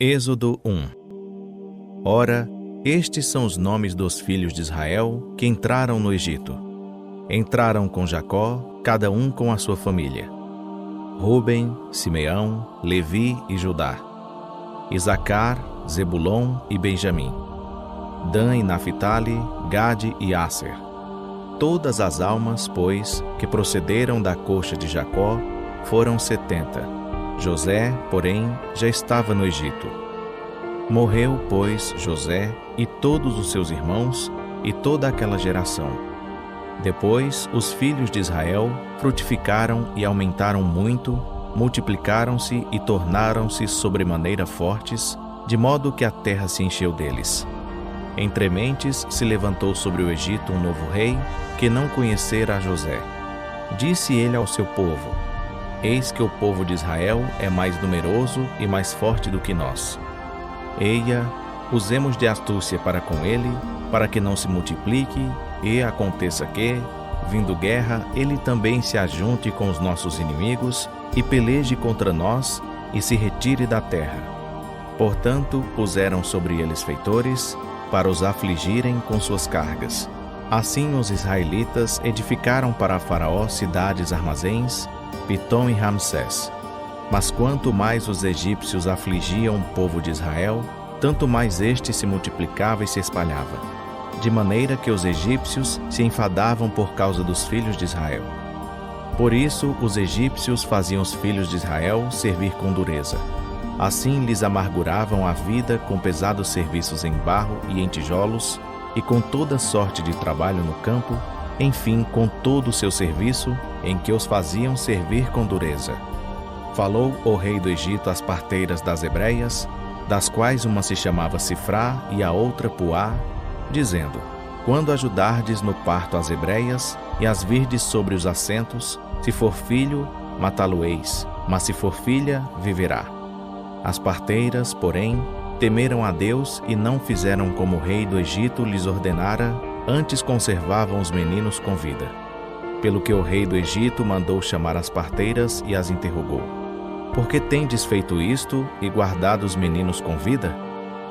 Êxodo 1. Ora, estes são os nomes dos filhos de Israel que entraram no Egito. Entraram com Jacó, cada um com a sua família: Rúben, Simeão, Levi e Judá; Isacar, Zebulon e Benjamim; Dan e Naphtali, Gade e Asser. Todas as almas, pois, que procederam da coxa de Jacó foram 70. José, porém, já estava no Egito. Morreu, pois, José e todos os seus irmãos e toda aquela geração. Depois, os filhos de Israel frutificaram e aumentaram muito, multiplicaram-se e tornaram-se sobremaneira fortes, de modo que a terra se encheu deles. Entre mentes se levantou sobre o Egito um novo rei, que não conhecera a José. Disse ele ao seu povo: Eis que o povo de Israel é mais numeroso e mais forte do que nós. Eia, usemos de astúcia para com ele, para que não se multiplique, e aconteça que, vindo guerra, ele também se ajunte com os nossos inimigos e peleje contra nós e se retire da terra. Portanto, puseram sobre eles feitores, para os afligirem com suas cargas. Assim os israelitas edificaram para Faraó cidades armazéns, Pitom e Ramsés. Mas quanto mais os egípcios afligiam o povo de Israel, tanto mais este se multiplicava e se espalhava, de maneira que os egípcios se enfadavam por causa dos filhos de Israel. Por isso os egípcios faziam os filhos de Israel servir com dureza. Assim lhes amarguravam a vida com pesados serviços em barro e em tijolos, e com toda sorte de trabalho no campo, enfim, com todo o seu serviço, em que os faziam servir com dureza. Falou o rei do Egito às parteiras das hebreias, das quais uma se chamava Sifrá e a outra Puá, dizendo: Quando ajudardes no parto as hebreias, e as virdes sobre os assentos, se for filho, matá-lo-eis, mas se for filha, viverá. As parteiras, porém, temeram a Deus e não fizeram como o rei do Egito lhes ordenara, antes conservavam os meninos com vida. Pelo que o rei do Egito mandou chamar as parteiras e as interrogou: Por que tendes feito isto e guardado os meninos com vida?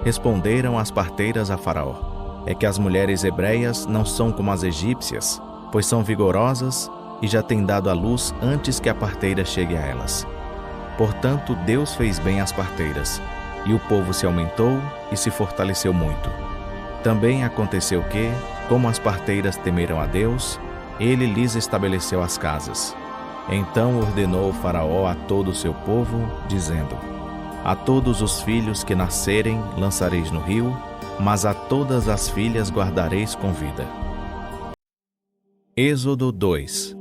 Responderam as parteiras a Faraó: É que as mulheres hebreias não são como as egípcias, pois são vigorosas e já têm dado à luz antes que a parteira chegue a elas. Portanto, Deus fez bem às parteiras, e o povo se aumentou e se fortaleceu muito. Também aconteceu que, como as parteiras temeram a Deus, ele lhes estabeleceu as casas. Então ordenou o Faraó a todo o seu povo, dizendo: A todos os filhos que nascerem lançareis no rio, mas a todas as filhas guardareis com vida. Êxodo 2.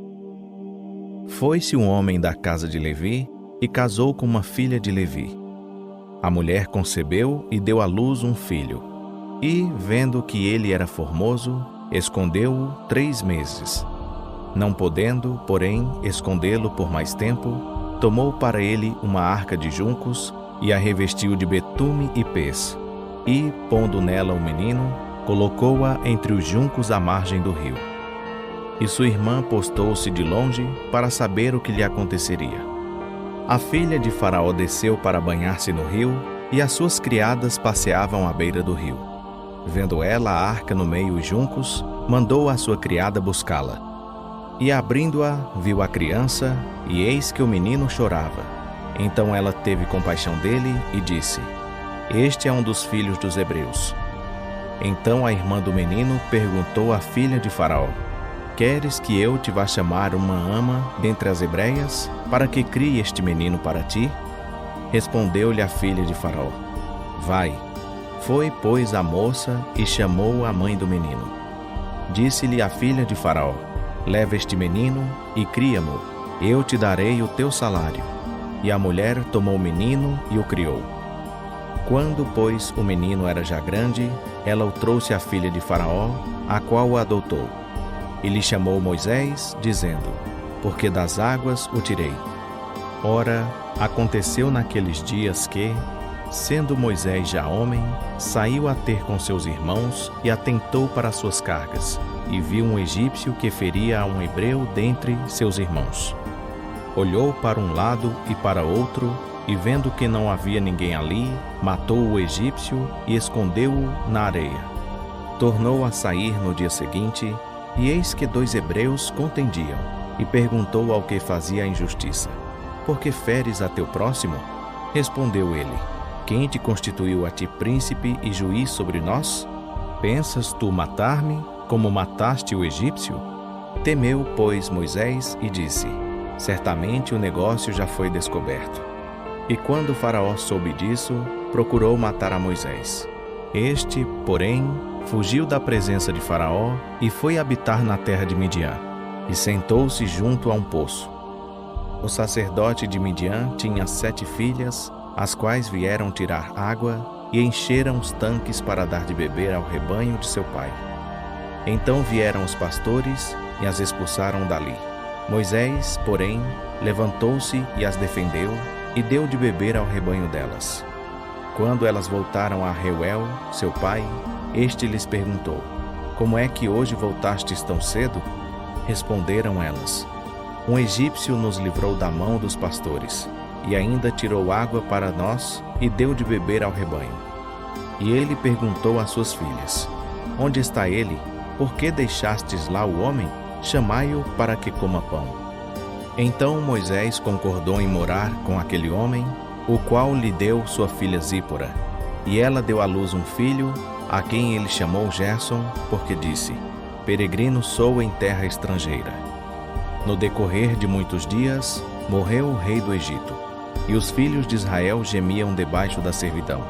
Foi-se um homem da casa de Levi e casou com uma filha de Levi. A mulher concebeu e deu à luz um filho. E, vendo que ele era formoso, escondeu-o 3 meses. Não podendo, porém, escondê-lo por mais tempo, tomou para ele uma arca de juncos e a revestiu de betume e pez. E, pondo nela o menino, colocou-a entre os juncos à margem do rio. E sua irmã postou-se de longe para saber o que lhe aconteceria. A filha de Faraó desceu para banhar-se no rio, e as suas criadas passeavam à beira do rio. Vendo ela a arca no meio os juncos, mandou a sua criada buscá-la. E abrindo-a, viu a criança, e eis que o menino chorava. Então ela teve compaixão dele e disse: Este é um dos filhos dos hebreus. Então a irmã do menino perguntou à filha de Faraó: Queres que eu te vá chamar uma ama dentre as hebreias, para que crie este menino para ti? Respondeu-lhe a filha de Faraó: Vai. Foi, pois, a moça e chamou a mãe do menino. Disse-lhe a filha de Faraó: Leva este menino e cria-mo, eu te darei o teu salário. E a mulher tomou o menino e o criou. Quando, pois, o menino era já grande, ela o trouxe à filha de Faraó, a qual o adotou. E lhe chamou Moisés, dizendo: Porque das águas o tirei. Ora, aconteceu naqueles dias que, sendo Moisés já homem, saiu a ter com seus irmãos e atentou para suas cargas, e viu um egípcio que feria a um hebreu dentre seus irmãos. Olhou para um lado e para outro, e vendo que não havia ninguém ali, matou o egípcio e escondeu-o na areia. Tornou a sair no dia seguinte, e eis que 2 hebreus contendiam, e perguntou ao que fazia a injustiça: Por que feres a teu próximo? Respondeu ele: Quem te constituiu a ti príncipe e juiz sobre nós? Pensas tu matar-me, como mataste o egípcio? Temeu, pois, Moisés e disse: Certamente o negócio já foi descoberto. E quando Faraó soube disso, procurou matar a Moisés. Este, porém, fugiu da presença de Faraó e foi habitar na terra de Midian, e sentou-se junto a um poço. O sacerdote de Midian tinha 7 filhas, as quais vieram tirar água e encheram os tanques para dar de beber ao rebanho de seu pai. Então vieram os pastores e as expulsaram dali. Moisés, porém, levantou-se e as defendeu e deu de beber ao rebanho delas. Quando elas voltaram a Reuel, seu pai, este lhes perguntou: Como é que hoje voltastes tão cedo? Responderam elas: Um egípcio nos livrou da mão dos pastores, e ainda tirou água para nós e deu de beber ao rebanho. E ele perguntou às suas filhas: Onde está ele? Por que deixastes lá o homem? Chamai-o para que coma pão. Então Moisés concordou em morar com aquele homem, o qual lhe deu sua filha Zípora. E ela deu à luz um filho, a quem ele chamou Gerson, porque disse: Peregrino sou em terra estrangeira. No decorrer de muitos dias, morreu o rei do Egito, e os filhos de Israel gemiam debaixo da servidão,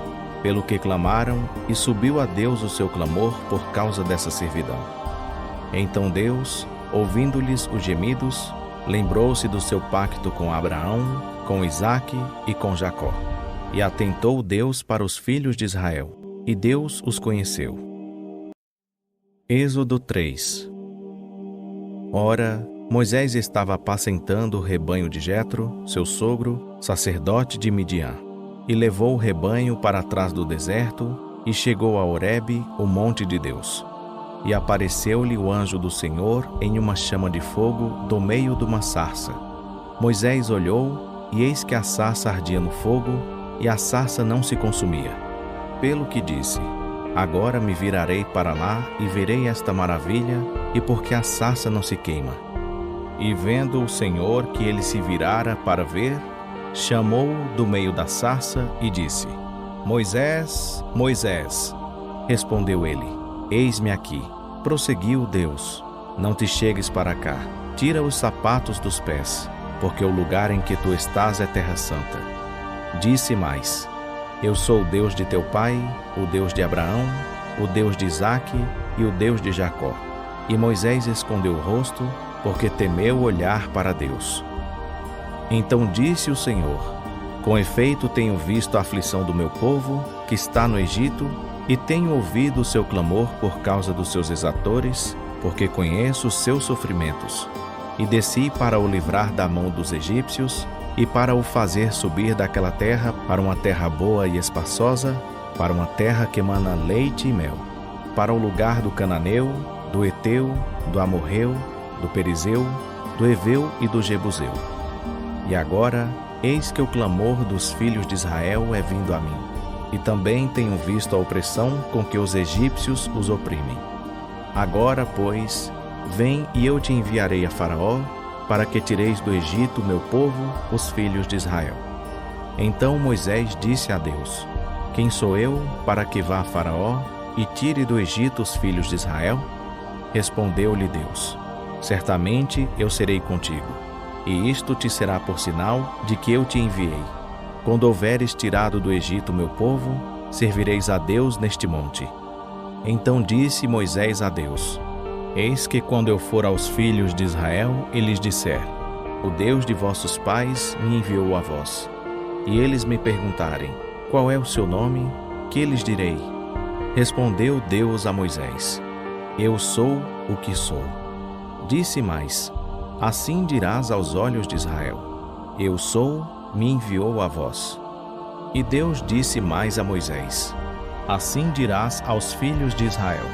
pelo que clamaram, e subiu a Deus o seu clamor por causa dessa servidão. Então Deus, ouvindo-lhes os gemidos, lembrou-se do seu pacto com Abraão, com Isaque e com Jacó. E atentou Deus para os filhos de Israel, e Deus os conheceu. Êxodo 3. Ora, Moisés estava apacentando o rebanho de Jetro, seu sogro, sacerdote de Midian, e levou o rebanho para trás do deserto, e chegou a Horebe, o monte de Deus. E apareceu-lhe o anjo do Senhor em uma chama de fogo do meio de uma sarça. Moisés olhou, e eis que a sarça ardia no fogo, e a sarça não se consumia. Pelo que disse: Agora me virarei para lá e verei esta maravilha, e porque a sarça não se queima. E vendo o Senhor que ele se virara para ver, chamou-o do meio da sarça e disse: Moisés, Moisés. Respondeu ele: Eis-me aqui. Prosseguiu Deus: Não te chegues para cá. Tira os sapatos dos pés, porque o lugar em que tu estás é terra santa. Disse mais: Eu sou o Deus de teu pai, o Deus de Abraão, o Deus de Isaque e o Deus de Jacó. E Moisés escondeu o rosto, porque temeu olhar para Deus. Então disse o Senhor: Com efeito tenho visto a aflição do meu povo, que está no Egito, e tenho ouvido o seu clamor por causa dos seus exatores, porque conheço os seus sofrimentos. E desci para o livrar da mão dos egípcios, e para o fazer subir daquela terra para uma terra boa e espaçosa, para uma terra que emana leite e mel, para o lugar do cananeu, do Eteu, do Amorreu, do Perizeu, do Eveu e do Jebuseu. E agora, eis que o clamor dos filhos de Israel é vindo a mim, e também tenho visto a opressão com que os egípcios os oprimem. Agora, pois, vem e eu te enviarei a Faraó, para que tireis do Egito meu povo, os filhos de Israel. Então Moisés disse a Deus: Quem sou eu para que vá a Faraó e tire do Egito os filhos de Israel? Respondeu-lhe Deus: Certamente eu serei contigo, e isto te será por sinal de que eu te enviei. Quando houveres tirado do Egito meu povo, servireis a Deus neste monte. Então disse Moisés a Deus: Eis que quando eu for aos filhos de Israel e lhes disser: O Deus de vossos pais me enviou a vós, e eles me perguntarem: Qual é o seu nome? Que lhes direi? Respondeu Deus a Moisés: Eu sou o que sou. Disse mais: Assim dirás aos olhos de Israel: Eu sou, me enviou a vós. E Deus disse mais a Moisés: Assim dirás aos filhos de Israel: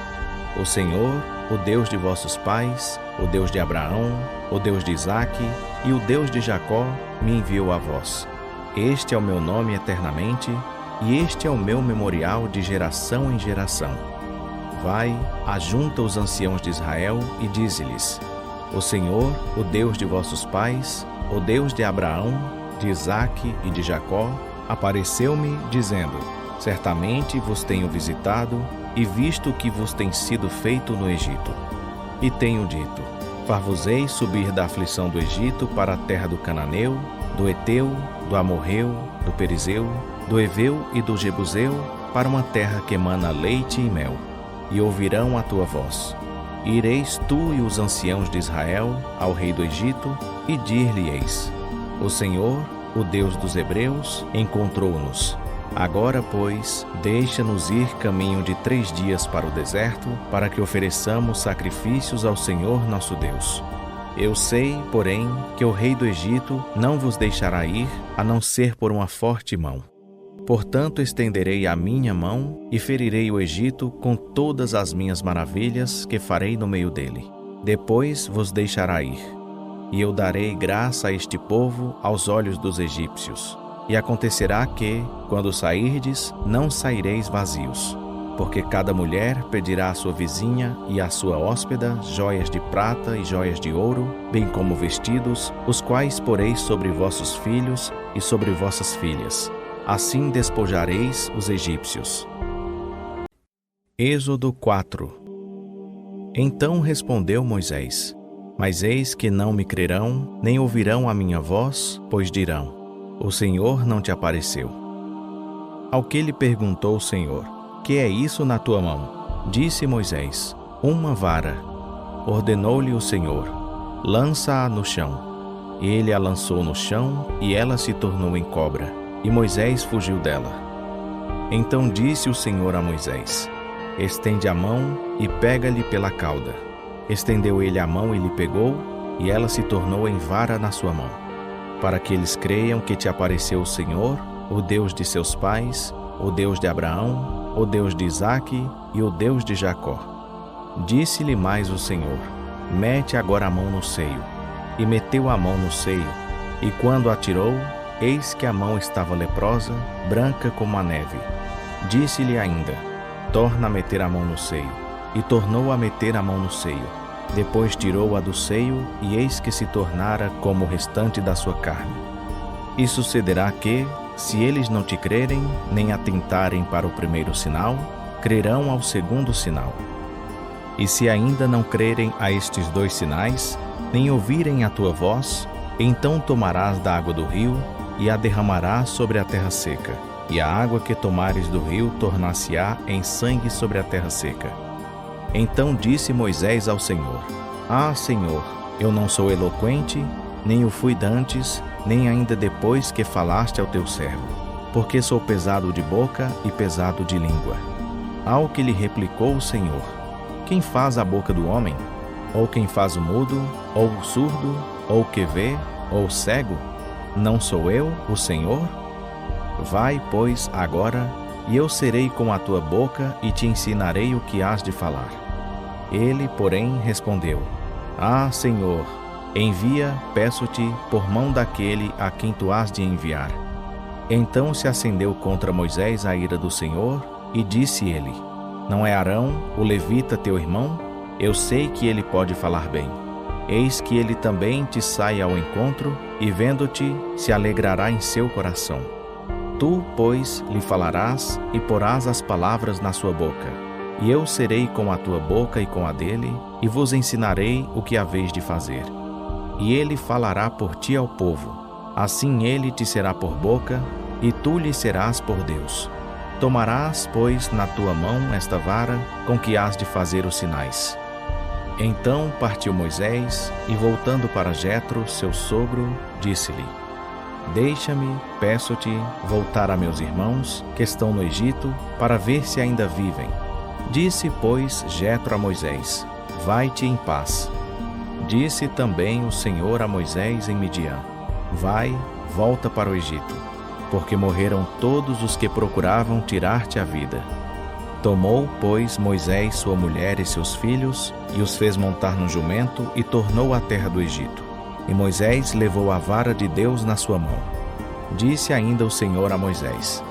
O Senhor, o Deus de vossos pais, o Deus de Abraão, o Deus de Isaque e o Deus de Jacó, me enviou a vós. Este é o meu nome eternamente, e este é o meu memorial de geração em geração. Vai, ajunta os anciãos de Israel e dize-lhes: O Senhor, o Deus de vossos pais, o Deus de Abraão, de Isaque e de Jacó, apareceu-me, dizendo: Certamente vos tenho visitado e visto o que vos tem sido feito no Egito. E tenho dito: Far-vos-ei subir da aflição do Egito para a terra do Cananeu, do Eteu, do Amorreu, do Perizeu, do Eveu e do Jebuseu, para uma terra que emana leite e mel. E ouvirão a tua voz. E ireis tu e os anciãos de Israel ao rei do Egito, e dir-lhe-eis: O Senhor, o Deus dos Hebreus, encontrou-nos. Agora, pois, deixa-nos ir caminho de 3 dias para o deserto, para que ofereçamos sacrifícios ao Senhor nosso Deus. Eu sei, porém, que o rei do Egito não vos deixará ir, a não ser por uma forte mão. Portanto, estenderei a minha mão e ferirei o Egito com todas as minhas maravilhas que farei no meio dele. Depois vos deixará ir. E eu darei graça a este povo aos olhos dos egípcios. E acontecerá que, quando sairdes, não saireis vazios, porque cada mulher pedirá à sua vizinha e à sua hóspeda joias de prata e joias de ouro, bem como vestidos, os quais poreis sobre vossos filhos e sobre vossas filhas. Assim despojareis os egípcios. Êxodo 4. Então respondeu Moisés: Mas eis que não me crerão, nem ouvirão a minha voz, pois dirão: O Senhor não te apareceu. Ao que lhe perguntou o Senhor: Que é isso na tua mão? Disse Moisés: Uma vara. Ordenou-lhe o Senhor: Lança-a no chão. Ele a lançou no chão, e ela se tornou em cobra, e Moisés fugiu dela. Então disse o Senhor a Moisés: Estende a mão e pega-lhe pela cauda. Estendeu ele a mão e lhe pegou, e ela se tornou em vara na sua mão, para que eles creiam que te apareceu o Senhor, o Deus de seus pais, o Deus de Abraão, o Deus de Isaque e o Deus de Jacó. Disse-lhe mais o Senhor: Mete agora a mão no seio. E meteu a mão no seio, e quando a tirou, eis que a mão estava leprosa, branca como a neve. Disse-lhe ainda: Torna a meter a mão no seio. E tornou a meter a mão no seio. Depois tirou-a do seio, e eis que se tornara como o restante da sua carne. E sucederá que, se eles não te crerem, nem atentarem para o primeiro sinal, crerão ao segundo sinal. E se ainda não crerem a estes 2 sinais, nem ouvirem a tua voz, então tomarás da água do rio, e a derramarás sobre a terra seca, e a água que tomares do rio tornar-se-á em sangue sobre a terra seca. Então disse Moisés ao Senhor: Ah, Senhor, eu não sou eloquente, nem o fui dantes, nem ainda depois que falaste ao teu servo, porque sou pesado de boca e pesado de língua. Ao que lhe replicou o Senhor: Quem faz a boca do homem? Ou quem faz o mudo, ou o surdo, ou o que vê, ou o cego? Não sou eu, o Senhor? Vai, pois, agora, e eu serei com a tua boca e te ensinarei o que hás de falar. Ele, porém, respondeu: Ah, Senhor, envia, peço-te, por mão daquele a quem tu hás de enviar. Então se acendeu contra Moisés a ira do Senhor, e disse ele: Não é Arão, o levita, teu irmão? Eu sei que ele pode falar bem. Eis que ele também te sai ao encontro, e vendo-te, se alegrará em seu coração. Tu, pois, lhe falarás, e porás as palavras na sua boca. E eu serei com a tua boca e com a dele, e vos ensinarei o que haveis de fazer. E ele falará por ti ao povo. Assim ele te será por boca, e tu lhe serás por Deus. Tomarás, pois, na tua mão esta vara, com que hás de fazer os sinais. Então partiu Moisés, e voltando para Jetro, seu sogro, disse-lhe: Deixa-me, peço-te, voltar a meus irmãos, que estão no Egito, para ver se ainda vivem. Disse, pois, Jetro a Moisés: Vai-te em paz. Disse também o Senhor a Moisés em Midian: Vai, volta para o Egito, porque morreram todos os que procuravam tirar-te a vida. Tomou, pois, Moisés sua mulher e seus filhos, e os fez montar no jumento, e tornou à terra do Egito. E Moisés levou a vara de Deus na sua mão. Disse ainda o Senhor a Moisés: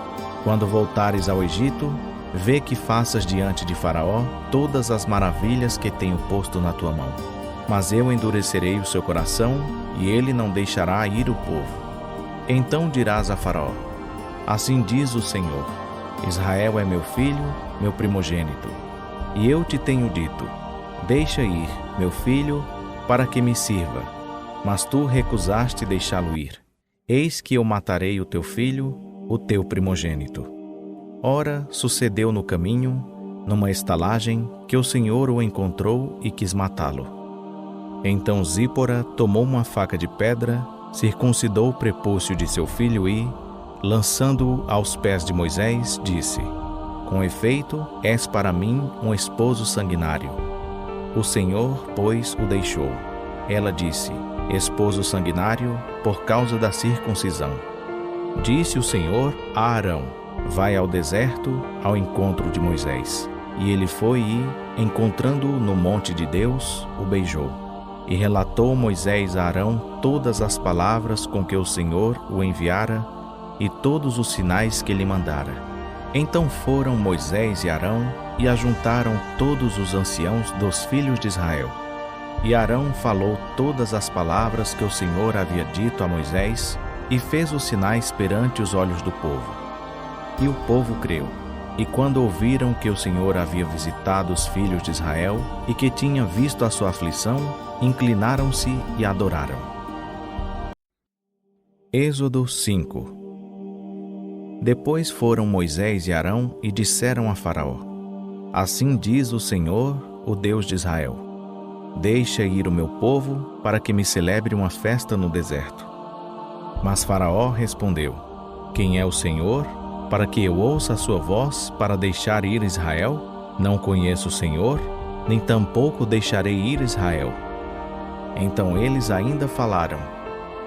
Quando voltares ao Egito, vê que faças diante de Faraó todas as maravilhas que tenho posto na tua mão. Mas eu endurecerei o seu coração, e ele não deixará ir o povo. Então dirás a Faraó: Assim diz o Senhor: Israel é meu filho, meu primogênito. E eu te tenho dito: Deixa ir, meu filho, para que me sirva. Mas tu recusaste deixá-lo ir. Eis que eu matarei o teu filho, o teu primogênito. Ora, sucedeu no caminho, numa estalagem, que o Senhor o encontrou e quis matá-lo. Então Zípora tomou uma faca de pedra, circuncidou o prepúcio de seu filho e, lançando-o aos pés de Moisés, disse: Com efeito, és para mim um esposo sanguinário. O Senhor, pois, o deixou. Ela disse: Esposo sanguinário, por causa da circuncisão. Disse o Senhor a Arão: Vai ao deserto ao encontro de Moisés. E ele foi e, encontrando-o no monte de Deus, o beijou. E relatou Moisés a Arão todas as palavras com que o Senhor o enviara e todos os sinais que lhe mandara. Então foram Moisés e Arão e ajuntaram todos os anciãos dos filhos de Israel. E Arão falou todas as palavras que o Senhor havia dito a Moisés e fez os sinais perante os olhos do povo. E o povo creu. E quando ouviram que o Senhor havia visitado os filhos de Israel e que tinha visto a sua aflição, inclinaram-se e adoraram. Êxodo 5. Depois foram Moisés e Arão e disseram a Faraó: Assim diz o Senhor, o Deus de Israel: Deixa ir o meu povo para que me celebre uma festa no deserto. Mas Faraó respondeu: Quem é o Senhor, para que eu ouça a sua voz para deixar ir Israel? Não conheço o Senhor, nem tampouco deixarei ir Israel. Então eles ainda falaram: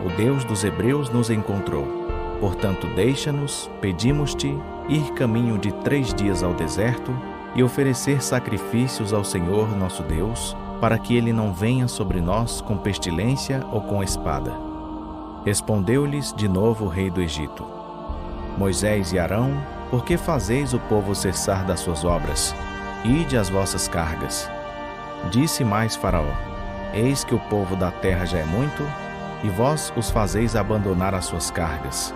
O Deus dos Hebreus nos encontrou. Portanto, deixa-nos, pedimos-te, ir caminho de 3 dias ao deserto e oferecer sacrifícios ao Senhor nosso Deus, para que ele não venha sobre nós com pestilência ou com espada. Respondeu-lhes de novo o rei do Egito: Moisés e Arão, por que fazeis o povo cessar das suas obras? Ide às vossas cargas. Disse mais Faraó: Eis que o povo da terra já é muito, e vós os fazeis abandonar as suas cargas.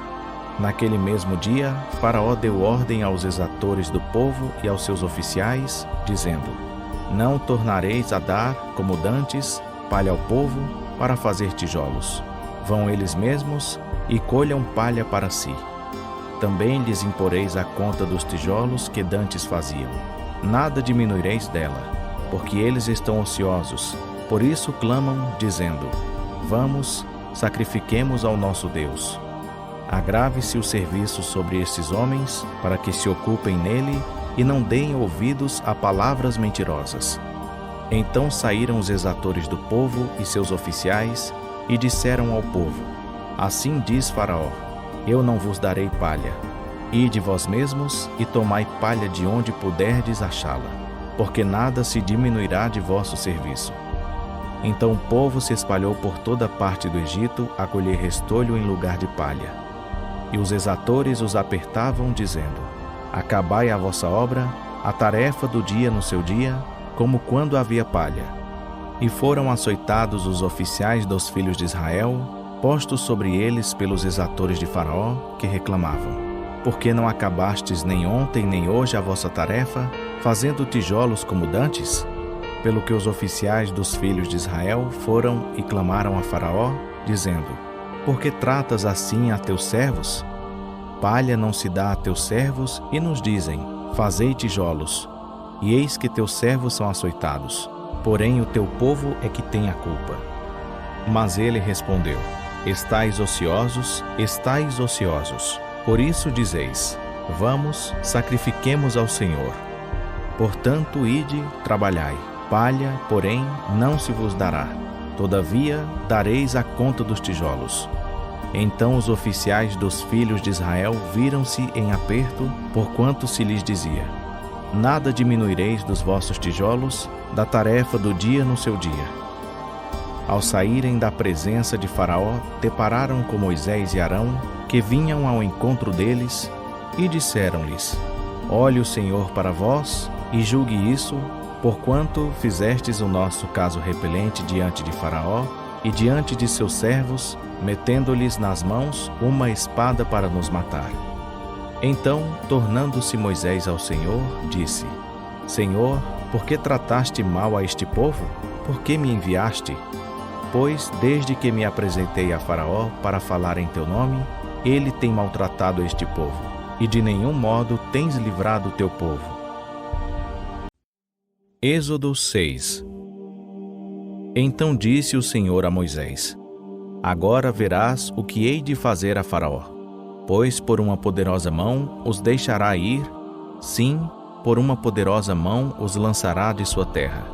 Naquele mesmo dia, Faraó deu ordem aos exatores do povo e aos seus oficiais, dizendo: Não tornareis a dar, como dantes, palha ao povo, para fazer tijolos. Vão eles mesmos e colham palha para si. Também lhes imporeis a conta dos tijolos que dantes faziam. Nada diminuireis dela, porque eles estão ociosos. Por isso clamam, dizendo: Vamos, sacrifiquemos ao nosso Deus. Agrave-se o serviço sobre estes homens, para que se ocupem nele e não deem ouvidos a palavras mentirosas. Então saíram os exatores do povo e seus oficiais e disseram ao povo: Assim diz Faraó: Eu não vos darei palha. Ide vós mesmos e tomai palha de onde puderdes achá-la, porque nada se diminuirá de vosso serviço. Então o povo se espalhou por toda parte do Egito a colher restolho em lugar de palha. E os exatores os apertavam, dizendo: Acabai a vossa obra, a tarefa do dia no seu dia, como quando havia palha. E foram açoitados os oficiais dos filhos de Israel, postos sobre eles pelos exatores de Faraó, que reclamavam: Por que não acabastes nem ontem nem hoje a vossa tarefa, fazendo tijolos como dantes? Pelo que os oficiais dos filhos de Israel foram e clamaram a Faraó, dizendo: Por que tratas assim a teus servos? Palha não se dá a teus servos, e nos dizem: Fazei tijolos. E eis que teus servos são açoitados. Porém o teu povo é que tem a culpa. Mas ele respondeu: Estais ociosos, estais ociosos. Por isso dizeis: Vamos, sacrifiquemos ao Senhor. Portanto, ide, trabalhai. Palha, porém, não se vos dará. Todavia, dareis a conta dos tijolos. Então os oficiais dos filhos de Israel viram-se em aperto, porquanto se lhes dizia: Nada diminuireis dos vossos tijolos, da tarefa do dia no seu dia. Ao saírem da presença de Faraó, depararam com Moisés e Arão, que vinham ao encontro deles, e disseram-lhes: Olhe o Senhor para vós, e julgue isso, porquanto fizestes o nosso caso repelente diante de Faraó e diante de seus servos, metendo-lhes nas mãos uma espada para nos matar. Então, tornando-se Moisés ao Senhor, disse: Senhor, por que trataste mal a este povo? Por que me enviaste? Pois, desde que me apresentei a Faraó para falar em teu nome, ele tem maltratado este povo, e de nenhum modo tens livrado o teu povo. Êxodo 6. Então disse o Senhor a Moisés: Agora verás o que hei de fazer a Faraó, pois por uma poderosa mão os deixará ir, sim, por uma poderosa mão os lançará de sua terra.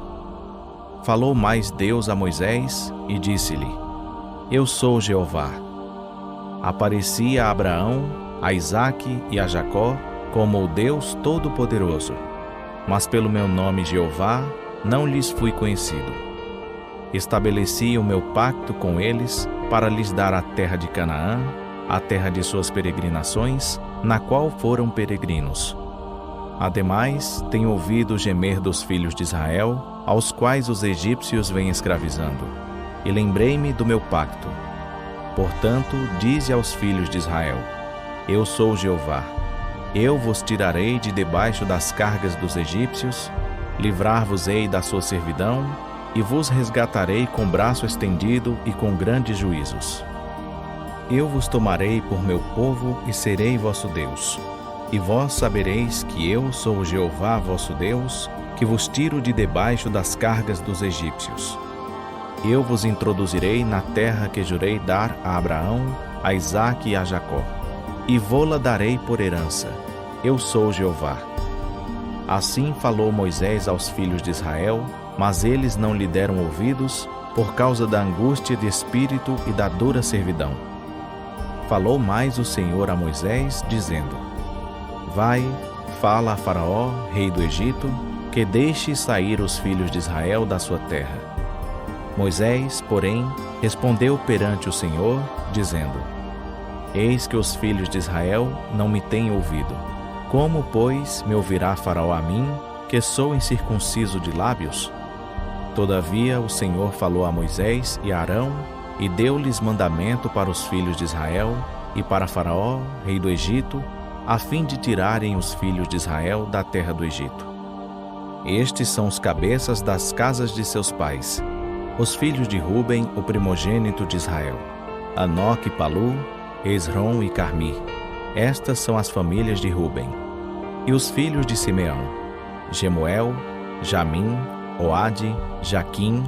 Falou mais Deus a Moisés e disse-lhe: Eu sou Jeová. Apareci a Abraão, a Isaque e a Jacó como o Deus Todo-Poderoso, mas pelo meu nome Jeová não lhes fui conhecido. Estabeleci o meu pacto com eles para lhes dar a terra de Canaã, a terra de suas peregrinações, na qual foram peregrinos. Ademais, tenho ouvido o gemer dos filhos de Israel, aos quais os egípcios vêm escravizando, e lembrei-me do meu pacto. Portanto, dize aos filhos de Israel: Eu sou Jeová. Eu vos tirarei de debaixo das cargas dos egípcios, livrar-vos-ei da sua servidão, e vos resgatarei com braço estendido e com grandes juízos. Eu vos tomarei por meu povo e serei vosso Deus. E vós sabereis que eu sou Jeová vosso Deus, que vos tiro de debaixo das cargas dos egípcios. Eu vos introduzirei na terra que jurei dar a Abraão, a Isaque e a Jacó, e vô-la darei por herança. Eu sou Jeová. Assim falou Moisés aos filhos de Israel, mas eles não lhe deram ouvidos, por causa da angústia de espírito e da dura servidão. Falou mais o Senhor a Moisés, dizendo: Vai, fala a Faraó, rei do Egito, que deixe sair os filhos de Israel da sua terra. Moisés, porém, respondeu perante o Senhor, dizendo: Eis que os filhos de Israel não me têm ouvido. Como, pois, me ouvirá Faraó a mim, que sou incircunciso de lábios? Todavia o Senhor falou a Moisés e a Arão, e deu-lhes mandamento para os filhos de Israel e para Faraó, rei do Egito, a fim de tirarem os filhos de Israel da terra do Egito. Estes são os cabeças das casas de seus pais, os filhos de Ruben, o primogênito de Israel: Anoque e Palu, Esrom e Carmi. Estas são as famílias de Ruben. E os filhos de Simeão: Gemuel, Jamim, Oade, Jaquim,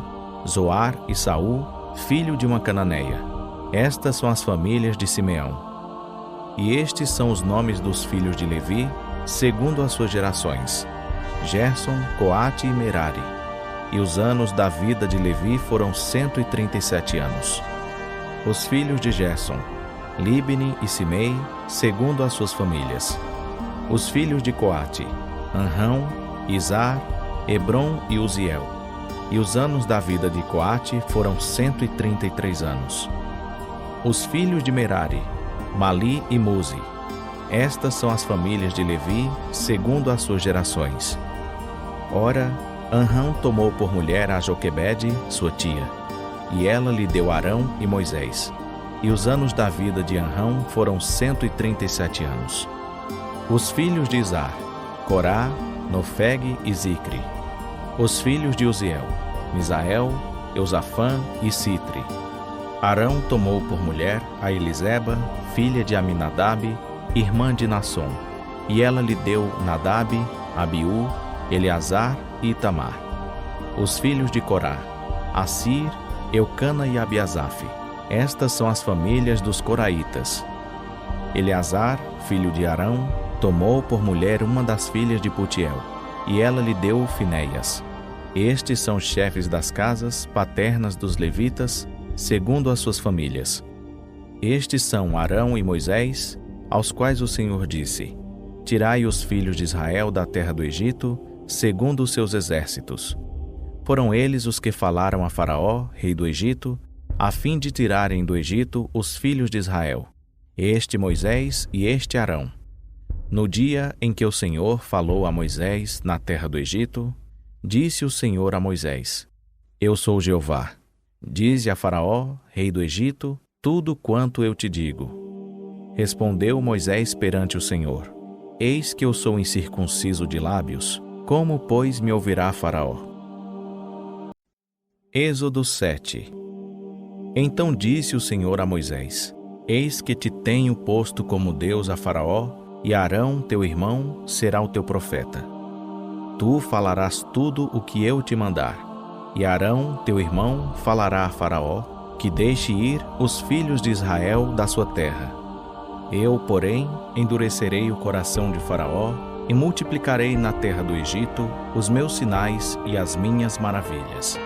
Zoar e Saul, filho de uma cananeia. Estas são as famílias de Simeão. E estes são os nomes dos filhos de Levi, segundo as suas gerações: Gerson, Coate e Merari. E os anos da vida de Levi foram 137 anos. Os filhos de Gerson: Libni e Simei, segundo as suas famílias. Os filhos de Coate: Anrão, Izar, Hebron e Uziel. E os anos da vida de Coate foram 133 anos. Os filhos de Merari: Mali e Muzi. Estas são as famílias de Levi, segundo as suas gerações. Ora, Anrão tomou por mulher a Joquebede, sua tia, e ela lhe deu Arão e Moisés. E os anos da vida de Anrão foram 137 anos. Os filhos de Izar: Corá, Nofeg e Zicre. Os filhos de Uziel: Misael, Eusafã e Citre. Arão tomou por mulher a Eliseba, filha de Aminadab, irmã de Nasson, e ela lhe deu Nadab, Abiú, Eleazar e Itamar. Os filhos de Corá: Assir, Eucana e Abiasaf. Estas são as famílias dos coraitas. Eleazar, filho de Arão, tomou por mulher uma das filhas de Putiel, e ela lhe deu Finéias. Estes são os chefes das casas paternas dos levitas, segundo as suas famílias. Estes são Arão e Moisés, aos quais o Senhor disse: Tirai os filhos de Israel da terra do Egito, segundo os seus exércitos. Foram eles os que falaram a Faraó, rei do Egito, a fim de tirarem do Egito os filhos de Israel. este Moisés e este Arão. No dia em que o Senhor falou a Moisés na terra do Egito, disse o Senhor a Moisés: Eu sou Jeová. Dize a Faraó, rei do Egito, tudo quanto eu te digo. Respondeu Moisés perante o Senhor: Eis que eu sou incircunciso de lábios, como, pois, me ouvirá Faraó? Êxodo 7. Então disse o Senhor a Moisés: Eis que te tenho posto como Deus a Faraó, e Arão, teu irmão, será o teu profeta. Tu falarás tudo o que eu te mandar, e Arão, teu irmão, falará a Faraó, que deixe ir os filhos de Israel da sua terra. Eu, porém, endurecerei o coração de Faraó, e multiplicarei na terra do Egito os meus sinais e as minhas maravilhas.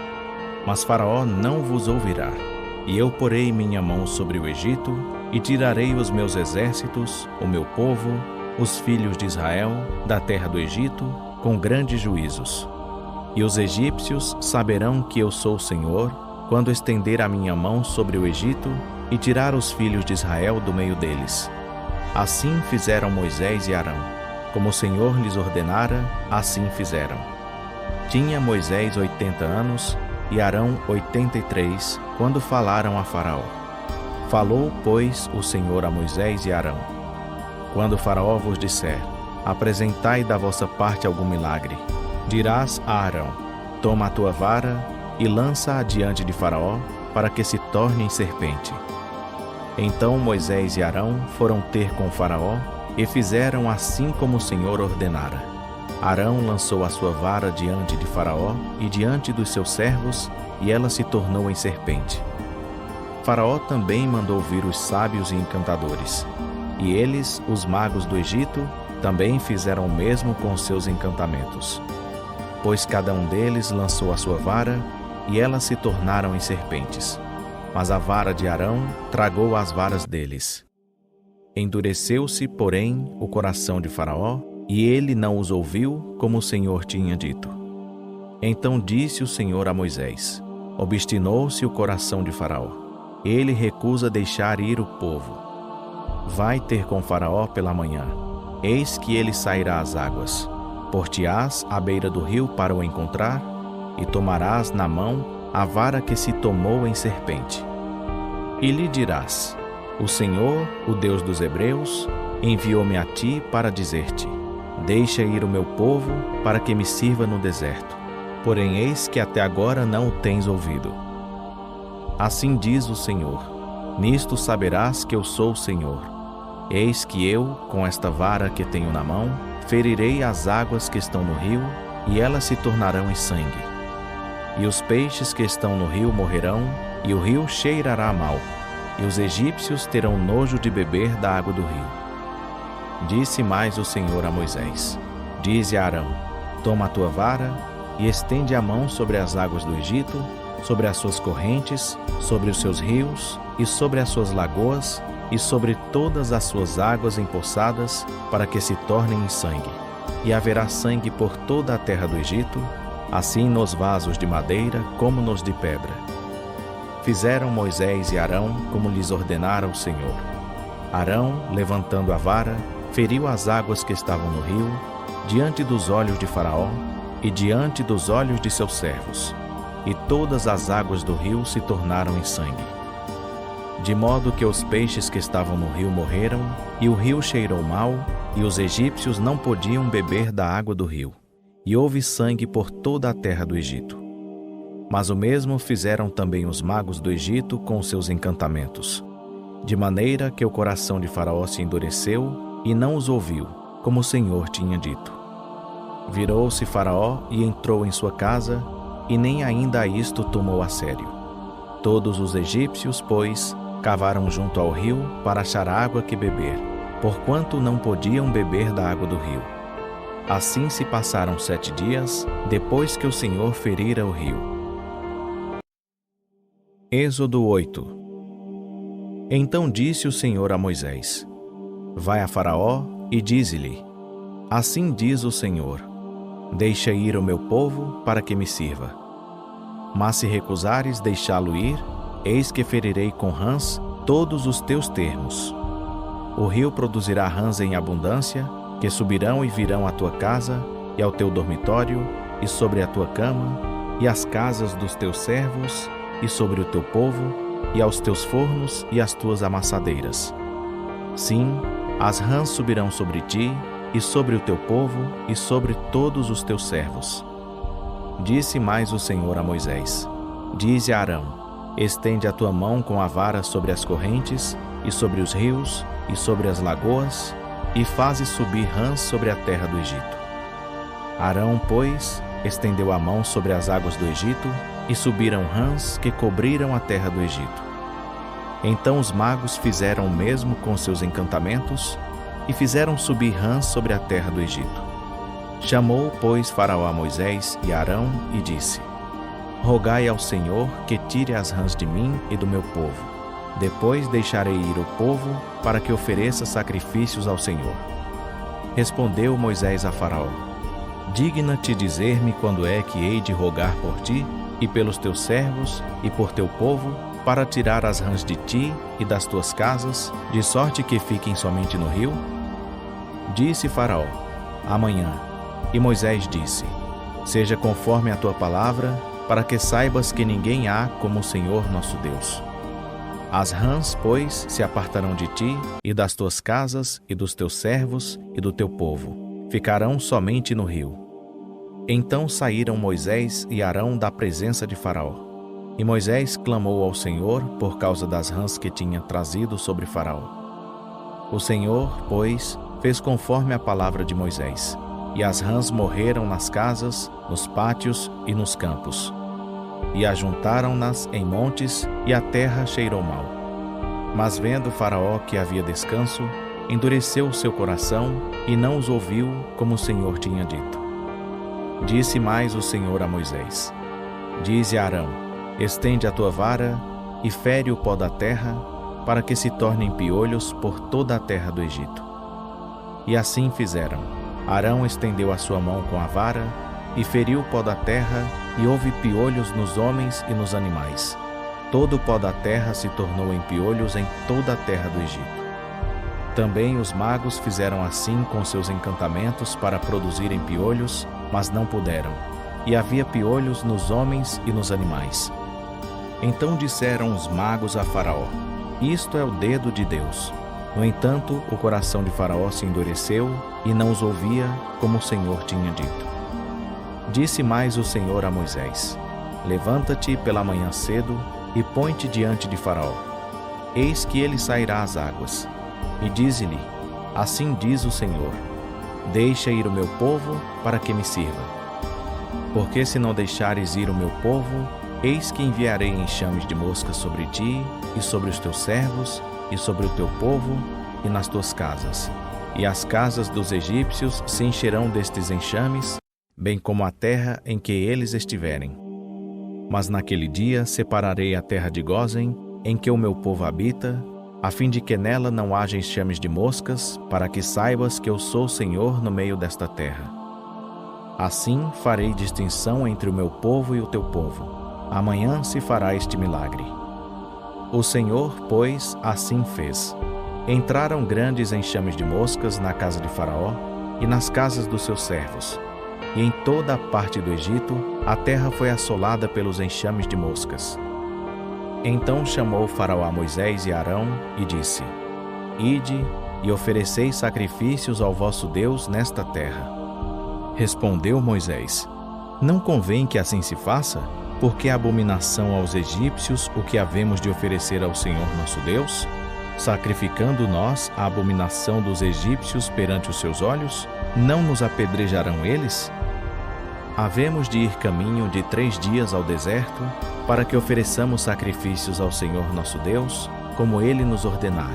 Mas Faraó não vos ouvirá, e eu porei minha mão sobre o Egito, e tirarei os meus exércitos, o meu povo, os filhos de Israel, da terra do Egito, com grandes juízos. E os egípcios saberão que eu sou o Senhor, quando estender a minha mão sobre o Egito e tirar os filhos de Israel do meio deles. Assim fizeram Moisés e Arão. Como o Senhor lhes ordenara, assim fizeram. Tinha Moisés 80 anos e Arão 83, quando falaram a Faraó. Falou, pois, o Senhor a Moisés e Arão: Quando Faraó vos disser: Apresentai da vossa parte algum milagre, dirás a Arão: Toma a tua vara e lança-a diante de Faraó, para que se torne em serpente. Então Moisés e Arão foram ter com Faraó, e fizeram assim como o Senhor ordenara. Arão lançou a sua vara diante de Faraó e diante dos seus servos, e ela se tornou em serpente. Faraó também mandou vir os sábios e encantadores, e eles, os magos do Egito, também fizeram o mesmo com seus encantamentos. Pois cada um deles lançou a sua vara, e elas se tornaram em serpentes. Mas a vara de Arão tragou as varas deles. Endureceu-se, porém, o coração de Faraó, e ele não os ouviu, como o Senhor tinha dito. Então disse o Senhor a Moisés: Obstinou-se o coração de Faraó. Ele recusa deixar ir o povo. Vai ter com Faraó pela manhã. Eis que ele sairá às águas. Por-te-ás à beira do rio para o encontrar, e tomarás na mão a vara que se tomou em serpente. E lhe dirás: O Senhor, o Deus dos Hebreus, enviou-me a ti para dizer-te: Deixa ir o meu povo, para que me sirva no deserto. Porém eis que até agora não o tens ouvido. Assim diz o Senhor: Nisto saberás que eu sou o Senhor. Eis que eu, com esta vara que tenho na mão, ferirei as águas que estão no rio, e elas se tornarão em sangue. E os peixes que estão no rio morrerão, e o rio cheirará mal, e os egípcios terão nojo de beber da água do rio. Disse mais o Senhor a Moisés: Dize a Arão: Toma a tua vara, e estende a mão sobre as águas do Egito, sobre as suas correntes, sobre os seus rios, e sobre as suas lagoas, e sobre todas as suas águas empoçadas, para que se tornem em sangue. E haverá sangue por toda a terra do Egito, assim nos vasos de madeira como nos de pedra. Fizeram Moisés e Arão como lhes ordenara o Senhor. Arão, levantando a vara, feriu as águas que estavam no rio, diante dos olhos de Faraó e diante dos olhos de seus servos, e todas as águas do rio se tornaram em sangue. De modo que os peixes que estavam no rio morreram, e o rio cheirou mal, e os egípcios não podiam beber da água do rio. E houve sangue por toda a terra do Egito. Mas o mesmo fizeram também os magos do Egito com seus encantamentos, de maneira que o coração de Faraó se endureceu e não os ouviu, como o Senhor tinha dito. Virou-se Faraó e entrou em sua casa, e nem ainda a isto tomou a sério. Todos os egípcios, pois, cavaram junto ao rio para achar água que beber, porquanto não podiam beber da água do rio. Assim se passaram 7 dias, depois que o Senhor ferira o rio. Êxodo 8. Então disse o Senhor a Moisés: Vai a Faraó e dize-lhe: Assim diz o Senhor: Deixa ir o meu povo para que me sirva. Mas se recusares deixá-lo ir, eis que ferirei com rãs todos os teus termos. O rio produzirá rãs em abundância, que subirão e virão à tua casa, e ao teu dormitório, e sobre a tua cama, e às casas dos teus servos, e sobre o teu povo, e aos teus fornos e às tuas amassadeiras. Sim, as rãs subirão sobre ti, e sobre o teu povo, e sobre todos os teus servos. Disse mais o Senhor a Moisés: Dize a Arão: Estende a tua mão com a vara sobre as correntes, e sobre os rios, e sobre as lagoas, e faze subir rãs sobre a terra do Egito. Arão, pois, estendeu a mão sobre as águas do Egito, e subiram rãs que cobriram a terra do Egito. Então os magos fizeram o mesmo com seus encantamentos, e fizeram subir rãs sobre a terra do Egito. Chamou, pois, Faraó a Moisés e Arão, e disse: Rogai ao Senhor que tire as rãs de mim e do meu povo. Depois deixarei ir o povo, para que ofereça sacrifícios ao Senhor. Respondeu Moisés a Faraó: Digna-te dizer-me quando é que hei de rogar por ti, e pelos teus servos, e por teu povo, para tirar as rãs de ti e das tuas casas, de sorte que fiquem somente no rio? Disse Faraó: Amanhã. E Moisés disse: Seja conforme a tua palavra, para que saibas que ninguém há como o Senhor nosso Deus. As rãs, pois, se apartarão de ti, e das tuas casas, e dos teus servos, e do teu povo. Ficarão somente no rio. Então saíram Moisés e Arão da presença de Faraó. E Moisés clamou ao Senhor por causa das rãs que tinha trazido sobre Faraó. O Senhor, pois, fez conforme a palavra de Moisés, e as rãs morreram nas casas, nos pátios e nos campos. E ajuntaram-nas em montes, e a terra cheirou mal. Mas vendo Faraó que havia descanso, endureceu o seu coração, e não os ouviu, como o Senhor tinha dito. Disse mais o Senhor a Moisés: Dize a Arão: Estende a tua vara, e fere o pó da terra, para que se tornem piolhos por toda a terra do Egito. E assim fizeram. Arão estendeu a sua mão com a vara, e feriu o pó da terra, e houve piolhos nos homens e nos animais. Todo o pó da terra se tornou em piolhos em toda a terra do Egito. Também os magos fizeram assim com seus encantamentos para produzirem piolhos, mas não puderam, e havia piolhos nos homens e nos animais. Então disseram os magos a Faraó: Isto é o dedo de Deus. No entanto, o coração de Faraó se endureceu, e não os ouvia, como o Senhor tinha dito. Disse mais o Senhor a Moisés: Levanta-te pela manhã cedo, e põe-te diante de Faraó. Eis que ele sairá às águas. E dize-lhe: Assim diz o Senhor: Deixa ir o meu povo, para que me sirva. Porque se não deixares ir o meu povo, eis que enviarei enxames de moscas sobre ti, e sobre os teus servos, e sobre o teu povo, e nas tuas casas. E as casas dos egípcios se encherão destes enxames, bem como a terra em que eles estiverem. Mas naquele dia separarei a terra de Gósen, em que o meu povo habita, a fim de que nela não haja enxames de moscas, para que saibas que eu sou o Senhor no meio desta terra. Assim farei distinção entre o meu povo e o teu povo. Amanhã se fará este milagre. O Senhor, pois, assim fez. Entraram grandes enxames de moscas na casa de Faraó e nas casas dos seus servos. E em toda a parte do Egito, a terra foi assolada pelos enxames de moscas. Então chamou Faraó a Moisés e Arão e disse: Ide e ofereceis sacrifícios ao vosso Deus nesta terra. Respondeu Moisés: Não convém que assim se faça, porque é abominação aos egípcios o que havemos de oferecer ao Senhor nosso Deus? Sacrificando nós a abominação dos egípcios perante os seus olhos, não nos apedrejarão eles? Havemos de ir caminho de 3 dias ao deserto, para que ofereçamos sacrifícios ao Senhor nosso Deus, como ele nos ordenar.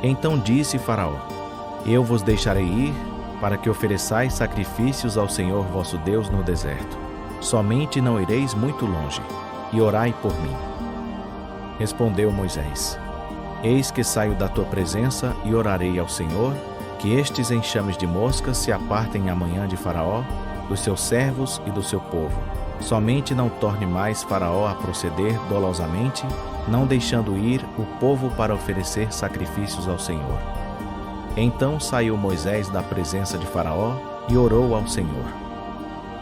Então disse Faraó: Eu vos deixarei ir, para que ofereçais sacrifícios ao Senhor vosso Deus no deserto. Somente não ireis muito longe, e orai por mim. Respondeu Moisés: Eis que saio da tua presença e orarei ao Senhor, que estes enxames de moscas se apartem amanhã de Faraó, dos seus servos e do seu povo. Somente não torne mais Faraó a proceder dolosamente, não deixando ir o povo para oferecer sacrifícios ao Senhor. Então saiu Moisés da presença de Faraó e orou ao Senhor.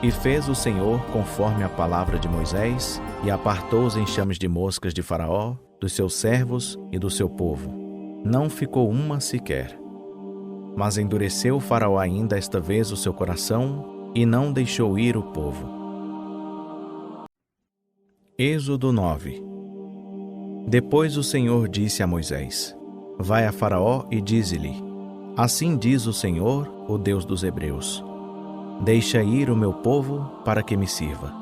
E fez o Senhor conforme a palavra de Moisés, e apartou os enxames de moscas de Faraó, dos seus servos e do seu povo. Não ficou uma sequer. Mas endureceu Faraó ainda esta vez o seu coração, e não deixou ir o povo. Êxodo 9. Depois o Senhor disse a Moisés: Vai a Faraó e dize-lhe: Assim diz o Senhor, o Deus dos Hebreus: Deixa ir o meu povo para que me sirva.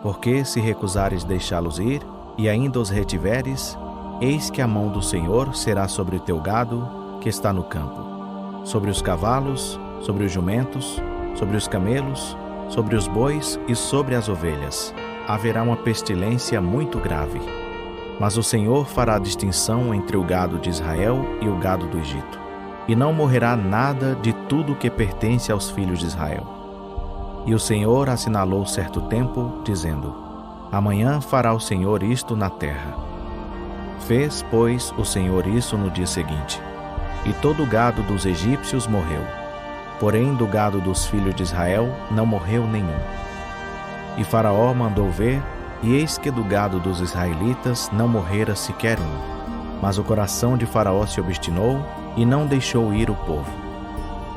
Porque se recusares deixá-los ir, e ainda os retiveres, eis que a mão do Senhor será sobre o teu gado que está no campo, sobre os cavalos, sobre os jumentos, sobre os camelos, sobre os bois e sobre as ovelhas. Haverá uma pestilência muito grave. Mas o Senhor fará distinção entre o gado de Israel e o gado do Egito, e não morrerá nada de tudo que pertence aos filhos de Israel. E o Senhor assinalou certo tempo, dizendo: Amanhã fará o Senhor isto na terra. Fez, pois, o Senhor isso no dia seguinte, e todo o gado dos egípcios morreu. Porém, do gado dos filhos de Israel não morreu nenhum. E Faraó mandou ver, e eis que do gado dos israelitas não morrera sequer um. Mas o coração de Faraó se obstinou, e não deixou ir o povo.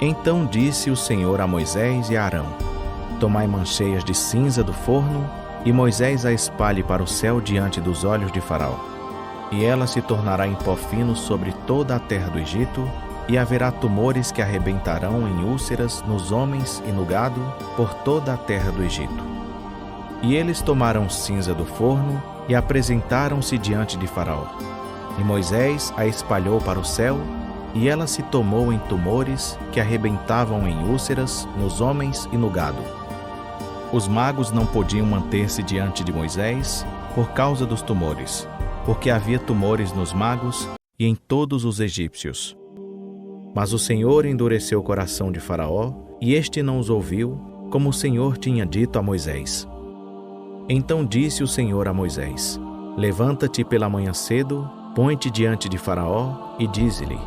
Então disse o Senhor a Moisés e a Arão: Tomai mancheias de cinza do forno, e Moisés a espalhe para o céu diante dos olhos de Faraó. E ela se tornará em pó fino sobre toda a terra do Egito, e haverá tumores que arrebentarão em úlceras nos homens e no gado por toda a terra do Egito. E eles tomaram cinza do forno e apresentaram-se diante de Faraó. E Moisés a espalhou para o céu, e ela se tomou em tumores que arrebentavam em úlceras nos homens e no gado. Os magos não podiam manter-se diante de Moisés por causa dos tumores, porque havia tumores nos magos e em todos os egípcios. Mas o Senhor endureceu o coração de Faraó, e este não os ouviu, como o Senhor tinha dito a Moisés. Então disse o Senhor a Moisés: Levanta-te pela manhã cedo, põe-te diante de Faraó e dize-lhe: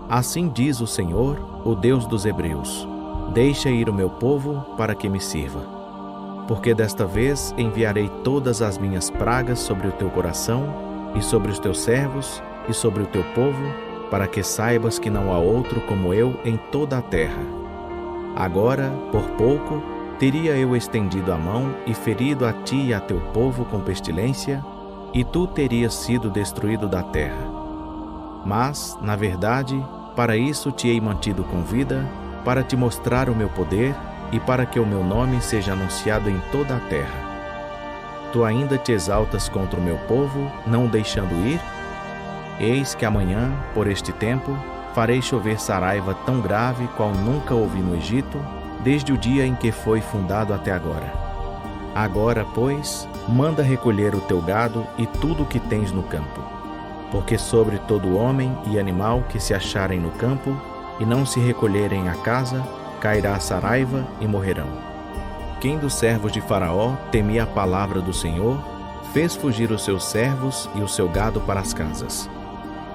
Assim diz o Senhor, o Deus dos Hebreus: Deixa ir o meu povo para que me sirva. Porque desta vez enviarei todas as minhas pragas sobre o teu coração, e sobre os teus servos, e sobre o teu povo, para que saibas que não há outro como eu em toda a terra. Agora, por pouco, teria eu estendido a mão e ferido a ti e a teu povo com pestilência, e tu terias sido destruído da terra. Mas, na verdade, para isso te hei mantido com vida, para te mostrar o meu poder e para que o meu nome seja anunciado em toda a terra. Tu ainda te exaltas contra o meu povo, não o deixando ir? Eis que amanhã, por este tempo, farei chover saraiva tão grave qual nunca houve no Egito, desde o dia em que foi fundado até agora. Agora, pois, manda recolher o teu gado e tudo o que tens no campo, porque sobre todo homem e animal que se acharem no campo e não se recolherem à casa, cairá a saraiva e morrerão. Quem dos servos de Faraó temia a palavra do Senhor, fez fugir os seus servos e o seu gado para as casas.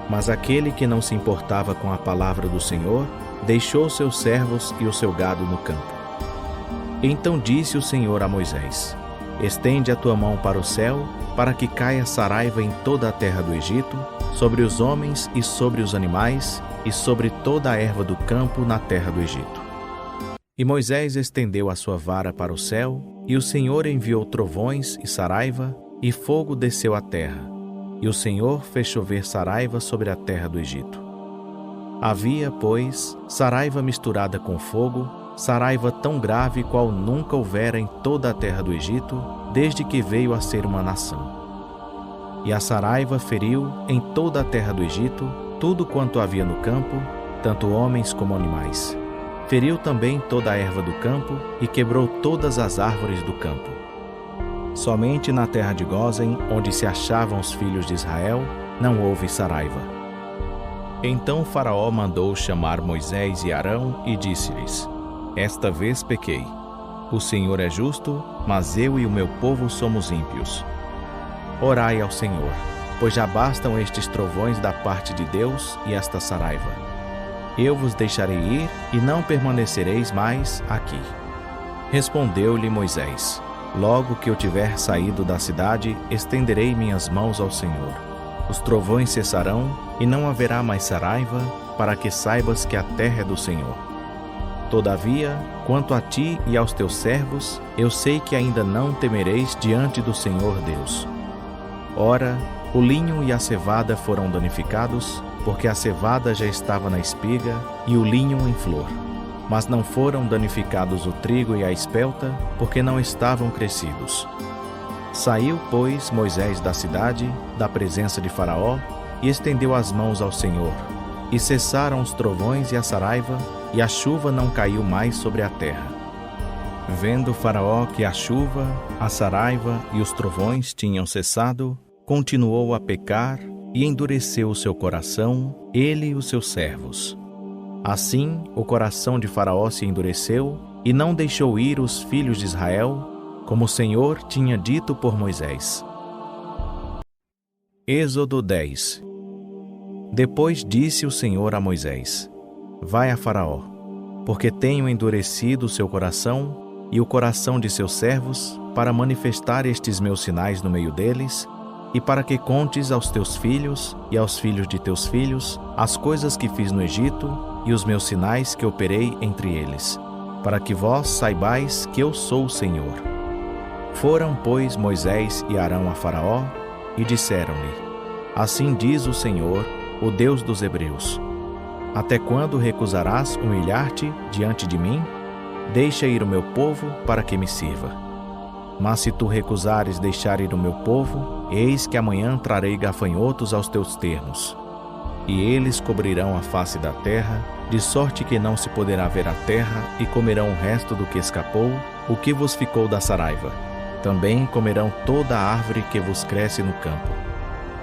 Mas aquele que não se importava com a palavra do Senhor, deixou seus servos e o seu gado no campo. Então disse o Senhor a Moisés: Estende a tua mão para o céu, para que caia saraiva em toda a terra do Egito, sobre os homens e sobre os animais, e sobre toda a erva do campo na terra do Egito. E Moisés estendeu a sua vara para o céu, e o Senhor enviou trovões e saraiva, e fogo desceu à terra. E o Senhor fez chover saraiva sobre a terra do Egito. Havia, pois, saraiva misturada com fogo, saraiva tão grave qual nunca houvera em toda a terra do Egito, desde que veio a ser uma nação. E a saraiva feriu em toda a terra do Egito tudo quanto havia no campo, tanto homens como animais. Feriu também toda a erva do campo e quebrou todas as árvores do campo. Somente na terra de Gósen, onde se achavam os filhos de Israel, não houve saraiva. Então Faraó mandou chamar Moisés e Arão e disse-lhes: Esta vez pequei. O Senhor é justo, mas eu e o meu povo somos ímpios. Orai ao Senhor, pois já bastam estes trovões da parte de Deus e esta saraiva. Eu vos deixarei ir e não permanecereis mais aqui. Respondeu-lhe Moisés: Logo que eu tiver saído da cidade, estenderei minhas mãos ao Senhor. Os trovões cessarão e não haverá mais saraiva, para que saibas que a terra é do Senhor. Todavia, quanto a ti e aos teus servos, eu sei que ainda não temereis diante do Senhor Deus. Ora, o linho e a cevada foram danificados, porque a cevada já estava na espiga e o linho em flor. Mas não foram danificados o trigo e a espelta, porque não estavam crescidos. Saiu, pois, Moisés da cidade, da presença de Faraó, e estendeu as mãos ao Senhor. E cessaram os trovões e a saraiva, e a chuva não caiu mais sobre a terra. Vendo Faraó que a chuva, a saraiva e os trovões tinham cessado, continuou a pecar e endureceu o seu coração, ele e os seus servos. Assim, o coração de Faraó se endureceu e não deixou ir os filhos de Israel, como o Senhor tinha dito por Moisés. Êxodo 10. Depois disse o Senhor a Moisés: Vai a Faraó, porque tenho endurecido o seu coração e o coração de seus servos, para manifestar estes meus sinais no meio deles, e para que contes aos teus filhos e aos filhos de teus filhos as coisas que fiz no Egito e os meus sinais que operei entre eles, para que vós saibais que eu sou o Senhor. Foram, pois, Moisés e Arão a Faraó e disseram-lhe: Assim diz o Senhor, o Deus dos Hebreus: Até quando recusarás humilhar-te diante de mim? Deixa ir o meu povo para que me sirva. Mas se tu recusares deixar ir o meu povo, eis que amanhã trarei gafanhotos aos teus termos. E eles cobrirão a face da terra, de sorte que não se poderá ver a terra, e comerão o resto do que escapou, o que vos ficou da saraiva. Também comerão toda a árvore que vos cresce no campo.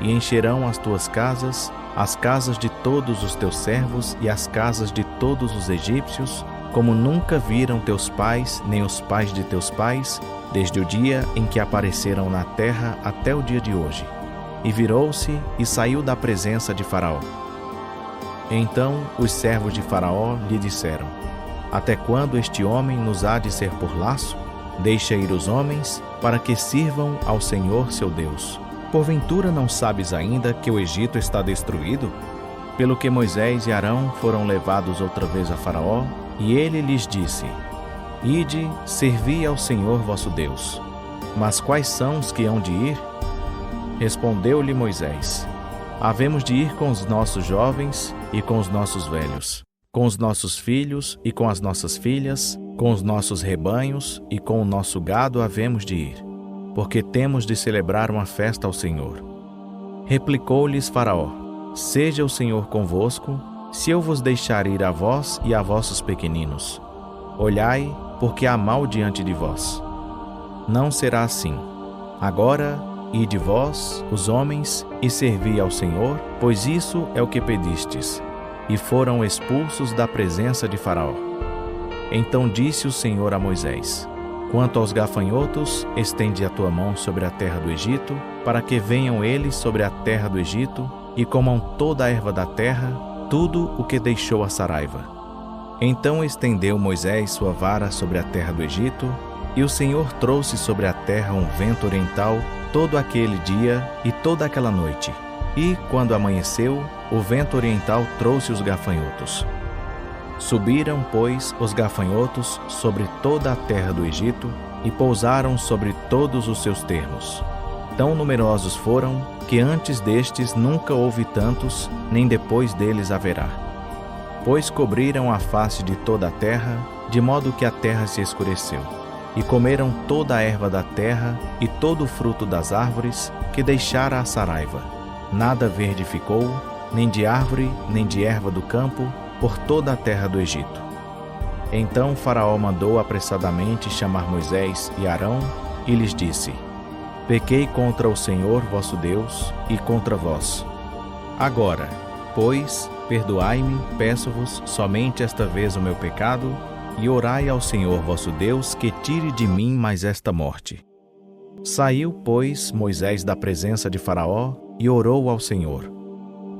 E encherão as tuas casas, as casas de todos os teus servos e as casas de todos os egípcios, como nunca viram teus pais, nem os pais de teus pais, desde o dia em que apareceram na terra até o dia de hoje. E virou-se e saiu da presença de Faraó. Então os servos de Faraó lhe disseram: Até quando este homem nos há de ser por laço? Deixa ir os homens, para que sirvam ao Senhor seu Deus. Porventura não sabes ainda que o Egito está destruído? Pelo que Moisés e Arão foram levados outra vez a Faraó, e ele lhes disse: Ide, servi ao Senhor vosso Deus. Mas quais são os que hão de ir? Respondeu-lhe Moisés: Havemos de ir com os nossos jovens e com os nossos velhos, com os nossos filhos e com as nossas filhas, com os nossos rebanhos e com o nosso gado havemos de ir, porque temos de celebrar uma festa ao Senhor. Replicou-lhes Faraó: Seja o Senhor convosco, se eu vos deixar ir a vós e a vossos pequeninos. Olhai, porque há mal diante de vós. Não será assim. Agora, ide vós, os homens, e servi ao Senhor, pois isso é o que pedistes. E foram expulsos da presença de Faraó. Então disse o Senhor a Moisés: Quanto aos gafanhotos, estende a tua mão sobre a terra do Egito, para que venham eles sobre a terra do Egito, e comam toda a erva da terra, tudo o que deixou a saraiva. Então estendeu Moisés sua vara sobre a terra do Egito, e o Senhor trouxe sobre a terra um vento oriental todo aquele dia e toda aquela noite. E, quando amanheceu, o vento oriental trouxe os gafanhotos. Subiram, pois, os gafanhotos sobre toda a terra do Egito e pousaram sobre todos os seus termos. Tão numerosos foram que antes destes nunca houve tantos, nem depois deles haverá. Pois cobriram a face de toda a terra, de modo que a terra se escureceu. E comeram toda a erva da terra e todo o fruto das árvores que deixara a saraiva. Nada verde ficou, nem de árvore, nem de erva do campo, por toda a terra do Egito. Então Faraó mandou apressadamente chamar Moisés e Arão e lhes disse: Pequei contra o Senhor vosso Deus e contra vós. Agora, pois, perdoai-me, peço-vos, somente esta vez o meu pecado, e orai ao Senhor vosso Deus que tire de mim mais esta morte. Saiu, pois, Moisés da presença de Faraó e orou ao Senhor.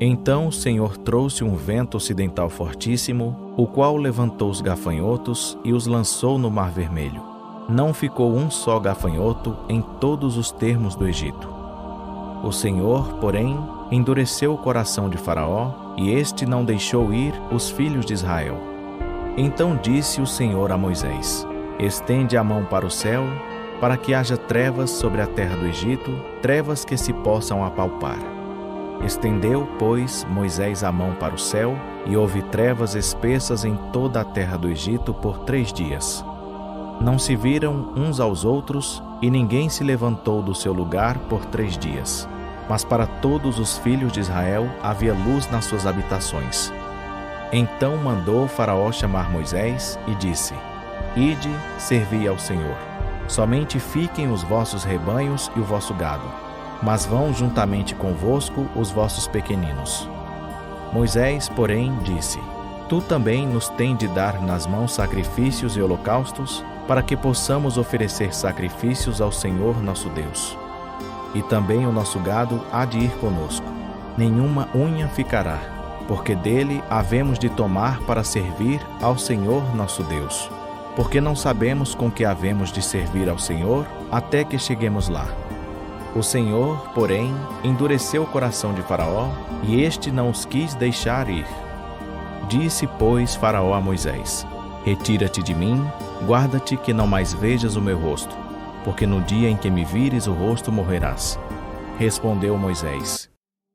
Então o Senhor trouxe um vento ocidental fortíssimo, o qual levantou os gafanhotos e os lançou no Mar Vermelho. Não ficou um só gafanhoto em todos os termos do Egito. O Senhor, porém, endureceu o coração de Faraó, e este não deixou ir os filhos de Israel. Então disse o Senhor a Moisés: Estende a mão para o céu, para que haja trevas sobre a terra do Egito, trevas que se possam apalpar. Estendeu, pois, Moisés a mão para o céu, e houve trevas espessas em toda a terra do Egito por 3 dias. Não se viram uns aos outros, e ninguém se levantou do seu lugar por 3 dias. Mas para todos os filhos de Israel havia luz nas suas habitações. Então mandou Faraó chamar Moisés e disse: Ide, servi ao Senhor. Somente fiquem os vossos rebanhos e o vosso gado, mas vão juntamente convosco os vossos pequeninos. Moisés, porém, disse: Tu também nos tens de dar nas mãos sacrifícios e holocaustos, para que possamos oferecer sacrifícios ao Senhor nosso Deus. E também o nosso gado há de ir conosco. Nenhuma unha ficará, porque dele havemos de tomar para servir ao Senhor nosso Deus. Porque não sabemos com que havemos de servir ao Senhor até que cheguemos lá. O Senhor, porém, endureceu o coração de Faraó, e este não os quis deixar ir. Disse, pois, Faraó a Moisés: Retira-te de mim, guarda-te que não mais vejas o meu rosto, porque no dia em que me vires o rosto morrerás. Respondeu Moisés: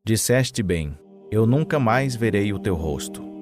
Disseste bem, eu nunca mais verei o teu rosto.